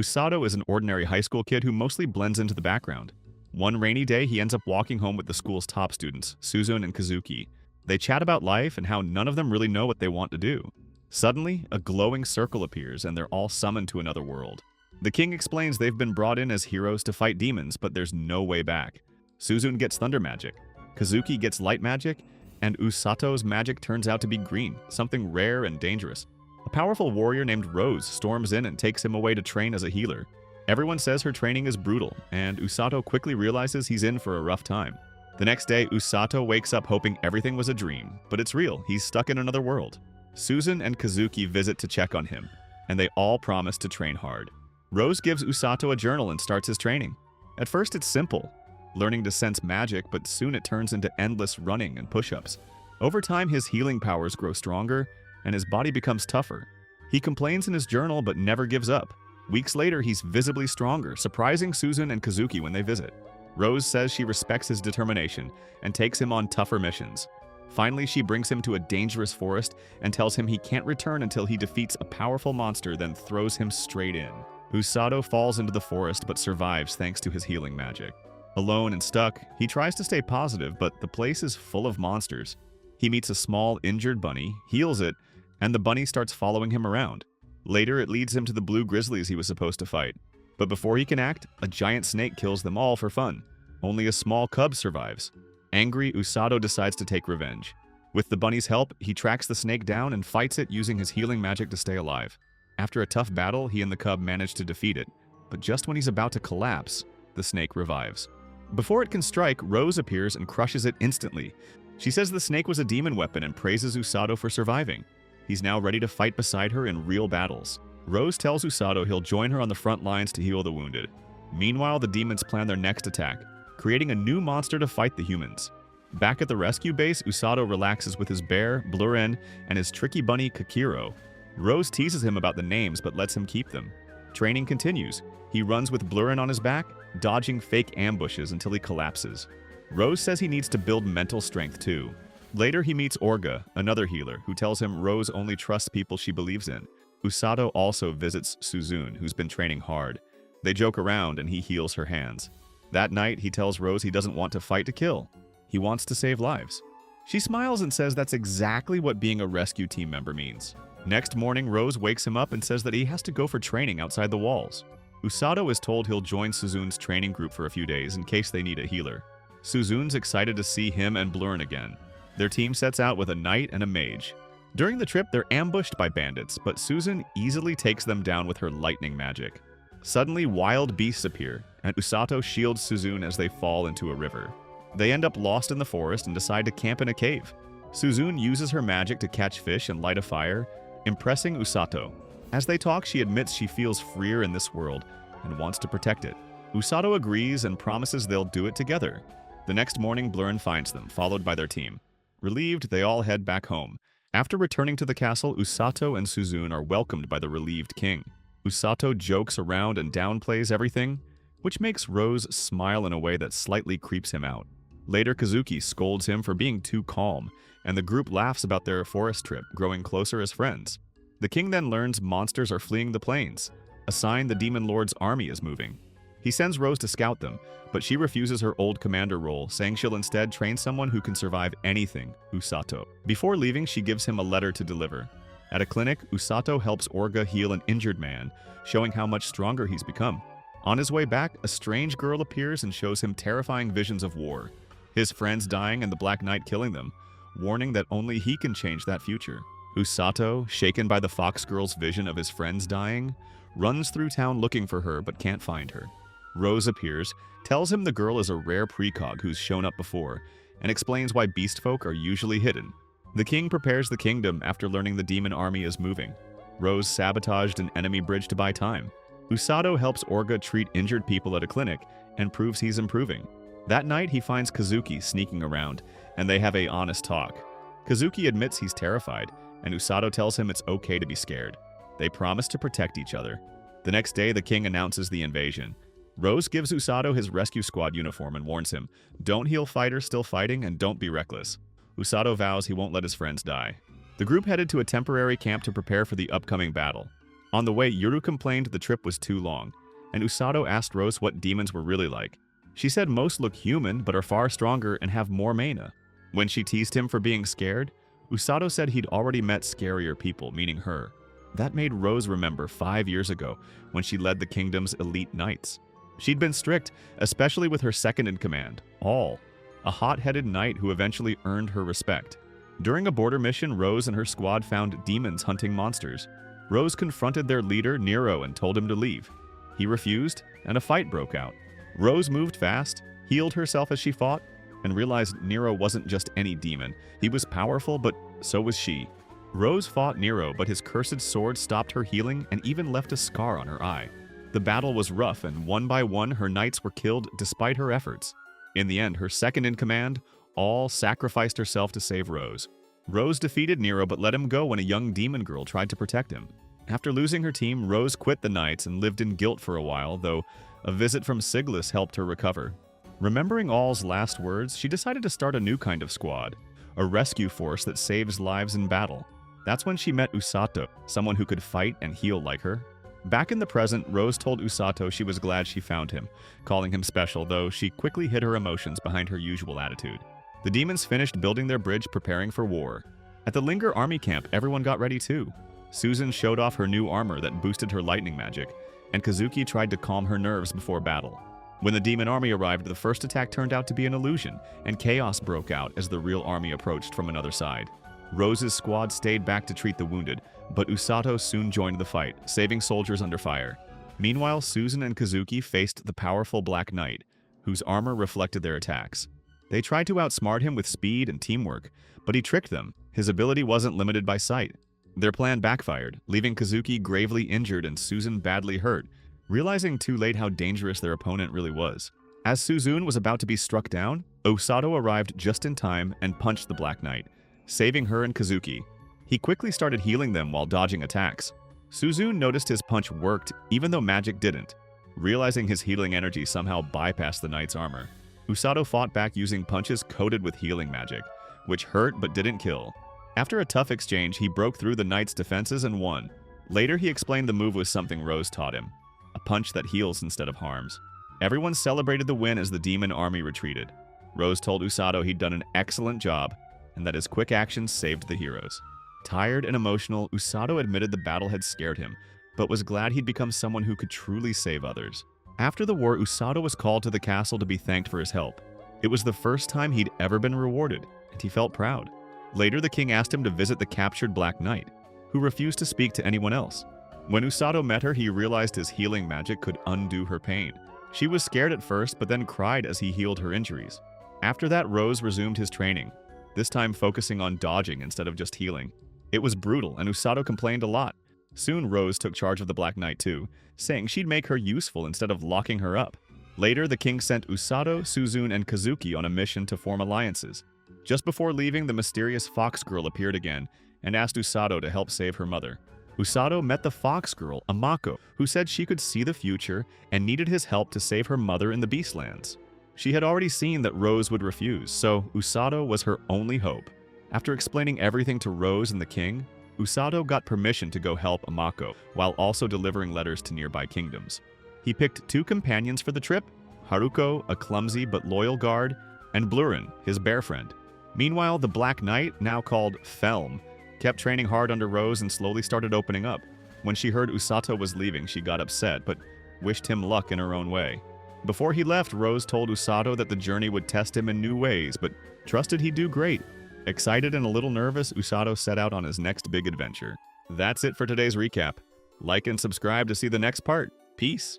Usato is an ordinary high school kid who mostly blends into the background. One rainy day, he ends up walking home with the school's top students, Suzune and Kazuki. They chat about life and how none of them really know what they want to do. Suddenly, a glowing circle appears and they're all summoned to another world. The king explains they've been brought in as heroes to fight demons, but there's no way back. Suzune gets thunder magic, Kazuki gets light magic, and Usato's magic turns out to be green, something rare and dangerous. A powerful warrior named Rose storms in and takes him away to train as a healer. Everyone says her training is brutal, and Usato quickly realizes he's in for a rough time. The next day, Usato wakes up hoping everything was a dream, but it's real, he's stuck in another world. Suzune and Kazuki visit to check on him, and they all promise to train hard. Rose gives Usato a journal and starts his training. At first it's simple, learning to sense magic, but soon it turns into endless running and push-ups. Over time, his healing powers grow stronger, and his body becomes tougher. He complains in his journal but never gives up. Weeks later, he's visibly stronger, surprising Suzune and Kazuki when they visit. Rose says she respects his determination and takes him on tougher missions. Finally, she brings him to a dangerous forest and tells him he can't return until he defeats a powerful monster, then throws him straight in. Usato falls into the forest but survives thanks to his healing magic. Alone and stuck, he tries to stay positive, but the place is full of monsters. He meets a small, injured bunny, heals it, and the bunny starts following him around. Later, it leads him to the blue grizzlies he was supposed to fight. But before he can act, a giant snake kills them all for fun. Only a small cub survives. Angry, Usato decides to take revenge. With the bunny's help, he tracks the snake down and fights it using his healing magic to stay alive. After a tough battle, he and the cub manage to defeat it. But just when he's about to collapse, the snake revives. Before it can strike, Rose appears and crushes it instantly. She says the snake was a demon weapon and praises Usato for surviving. He's now ready to fight beside her in real battles. Rose tells Usato he'll join her on the front lines to heal the wounded. Meanwhile, the demons plan their next attack, creating a new monster to fight the humans. Back at the rescue base, Usato relaxes with his bear, Blurren, and his tricky bunny, Kakiro. Rose teases him about the names but lets him keep them. Training continues. He runs with Blurren on his back, dodging fake ambushes until he collapses. Rose says he needs to build mental strength too. Later, he meets Orga, another healer, who tells him Rose only trusts people she believes in. Usato also visits Suzune, who's been training hard. They joke around and he heals her hands. That night, he tells Rose he doesn't want to fight to kill. He wants to save lives. She smiles and says that's exactly what being a rescue team member means. Next morning, Rose wakes him up and says that he has to go for training outside the walls. Usato is told he'll join Suzune's training group for a few days in case they need a healer. Suzune's excited to see him and Blurren again. Their team sets out with a knight and a mage. During the trip, they're ambushed by bandits, but Suzune easily takes them down with her lightning magic. Suddenly, wild beasts appear, and Usato shields Suzune as they fall into a river. They end up lost in the forest and decide to camp in a cave. Suzune uses her magic to catch fish and light a fire, impressing Usato. As they talk, she admits she feels freer in this world and wants to protect it. Usato agrees and promises they'll do it together. The next morning, Blurren finds them, followed by their team. Relieved, they all head back home. After returning to the castle, Usato and Suzune are welcomed by the relieved king. Usato jokes around and downplays everything, which makes Rose smile in a way that slightly creeps him out. Later, Kazuki scolds him for being too calm, and the group laughs about their forest trip, growing closer as friends. The king then learns monsters are fleeing the plains, a sign the Demon Lord's army is moving. He sends Rose to scout them, but she refuses her old commander role, saying she'll instead train someone who can survive anything, Usato. Before leaving, she gives him a letter to deliver. At a clinic, Usato helps Orga heal an injured man, showing how much stronger he's become. On his way back, a strange girl appears and shows him terrifying visions of war. His friends dying and the Black Knight killing them, warning that only he can change that future. Usato, shaken by the fox girl's vision of his friends dying, runs through town looking for her but can't find her. Rose appears, tells him the girl is a rare precog who's shown up before, and explains why beast folk are usually hidden. The king prepares the kingdom after learning the demon army is moving. Rose sabotaged an enemy bridge to buy time. Usato helps Orga treat injured people at a clinic and proves he's improving. That night, he finds Kazuki sneaking around, and they have an honest talk. Kazuki admits he's terrified, and Usato tells him it's okay to be scared. They promise to protect each other. The next day, the king announces the invasion. Rose gives Usato his rescue squad uniform and warns him, "Don't heal fighters still fighting and don't be reckless." Usato vows he won't let his friends die. The group headed to a temporary camp to prepare for the upcoming battle. On the way, Yuru complained the trip was too long, and Usato asked Rose what demons were really like. She said most look human but are far stronger and have more mana. When she teased him for being scared, Usato said he'd already met scarier people, meaning her. That made Rose remember 5 years ago when she led the kingdom's elite knights. She'd been strict, especially with her second-in-command, All, a hot-headed knight who eventually earned her respect. During a border mission, Rose and her squad found demons hunting monsters. Rose confronted their leader, Nero, and told him to leave. He refused, and a fight broke out. Rose moved fast, healed herself as she fought, and realized Nero wasn't just any demon. He was powerful, but so was she. Rose fought Nero, but his cursed sword stopped her healing and even left a scar on her eye. The battle was rough, and one by one her knights were killed despite her efforts. In the end, her second-in-command, All, sacrificed herself to save Rose. Rose defeated Nero but let him go when a young demon girl tried to protect him. After losing her team, Rose quit the knights and lived in guilt for a while, though a visit from Siglis helped her recover. Remembering All's last words, she decided to start a new kind of squad, a rescue force that saves lives in battle. That's when she met Usato, someone who could fight and heal like her. Back in the present, Rose told Usato she was glad she found him, calling him special, though she quickly hid her emotions behind her usual attitude. The demons finished building their bridge, preparing for war. At the Linger army camp, everyone got ready too. Susan showed off her new armor that boosted her lightning magic, and Kazuki tried to calm her nerves before battle. When the demon army arrived, the first attack turned out to be an illusion, and chaos broke out as the real army approached from another side. Rose's squad stayed back to treat the wounded, but Usato soon joined the fight, saving soldiers under fire. Meanwhile, Susan and Kazuki faced the powerful Black Knight, whose armor reflected their attacks. They tried to outsmart him with speed and teamwork, but he tricked them. His ability wasn't limited by sight. Their plan backfired, leaving Kazuki gravely injured and Susan badly hurt, realizing too late how dangerous their opponent really was. As Susan was about to be struck down, Usato arrived just in time and punched the Black Knight, saving her and Kazuki. He quickly started healing them while dodging attacks. Susan noticed his punch worked even though magic didn't, realizing his healing energy somehow bypassed the knight's armor. Usato fought back using punches coated with healing magic, which hurt but didn't kill. After a tough exchange, he broke through the knight's defenses and won. Later, he explained the move was something Rose taught him, a punch that heals instead of harms. Everyone celebrated the win as the demon army retreated. Rose told Usato he'd done an excellent job and that his quick actions saved the heroes. Tired and emotional, Usato admitted the battle had scared him, but was glad he'd become someone who could truly save others. After the war, Usato was called to the castle to be thanked for his help. It was the first time he'd ever been rewarded, and he felt proud. Later, the king asked him to visit the captured Black Knight, who refused to speak to anyone else. When Usato met her, he realized his healing magic could undo her pain. She was scared at first, but then cried as he healed her injuries. After that, Rose resumed his training, this time focusing on dodging instead of just healing. It was brutal, and Usato complained a lot. Soon, Rose took charge of the Black Knight too, saying she'd make her useful instead of locking her up. Later, the king sent Usato, Susan, and Kazuki on a mission to form alliances. Just before leaving, the mysterious fox girl appeared again and asked Usato to help save her mother. Usato met the fox girl, Amako, who said she could see the future and needed his help to save her mother in the Beastlands. She had already seen that Rose would refuse, so Usato was her only hope. After explaining everything to Rose and the king, Usato got permission to go help Amako, while also delivering letters to nearby kingdoms. He picked 2 companions for the trip, Haruko, a clumsy but loyal guard, and Blurin, his bear friend. Meanwhile, the Black Knight, now called Felm, kept training hard under Rose and slowly started opening up. When she heard Usato was leaving, she got upset, but wished him luck in her own way. Before he left, Rose told Usato that the journey would test him in new ways, but trusted he'd do great. Excited and a little nervous, Usato set out on his next big adventure. That's it for today's recap. Like and subscribe to see the next part. Peace.